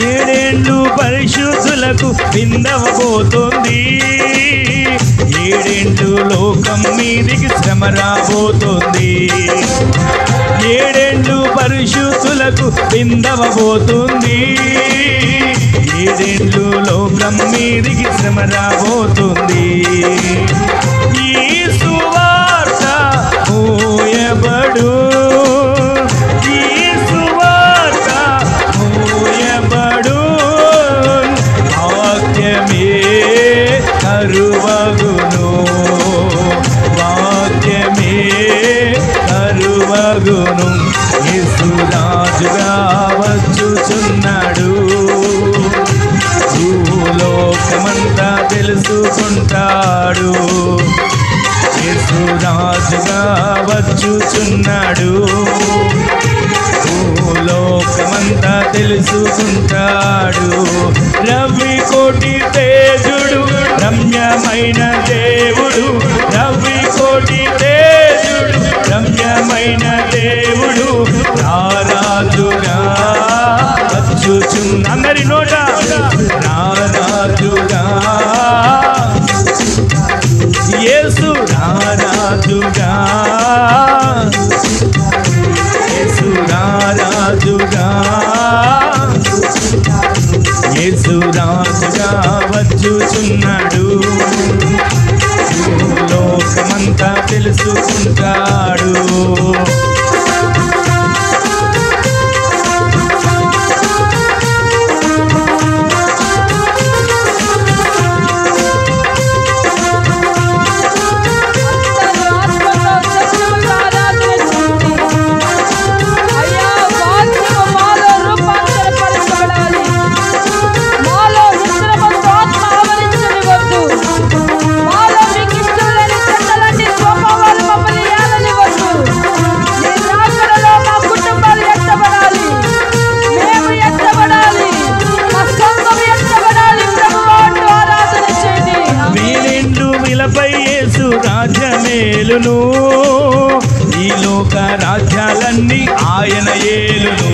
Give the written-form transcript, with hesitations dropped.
ఏడేండ్లు పరిశుద్ధులకు విందవబోతోంది. ఏడేండ్లు లోకం మీదికి శ్రమ రాబోతోంది. ఏడేండ్లు పరిశుద్ధులకు విందవబోతుంది. ఏడేండ్లు లోకం మీదికి శ్రమ రాబోతుంది. ఈ సువార్త మోయబడు, ఈ సువార్త మోయబడు, వాక్యమే కరువగును, వాక్యమే కరువగును. యేసు రాజుగా వచ్చుచున్నాడు, భూలోకమంతా తెలుసుకుంటాడు. యేసు రాజుగా వచ్చుచున్నాడు, భూలోకమంతా తెలుసుకుంటాడు. రవి కోటి తేజుడు, రమ్యమైన దేవుడు, రవి కోటి తేజుడు, రమ్యమైన దేవుడు, రారాజుగా వచ్చుచున్న అందరి నోట రారాజుగా, యేసు రారాజుగా, యేసు రారాజుగా, యేసు రాజుగా వచ్చుచున్నాడు, లోకమంతా తెలుసుకుంటాడు. రాజ్యమేలును, ఈ లోక రాజ్యాలన్నీ ఆయన ఏలును.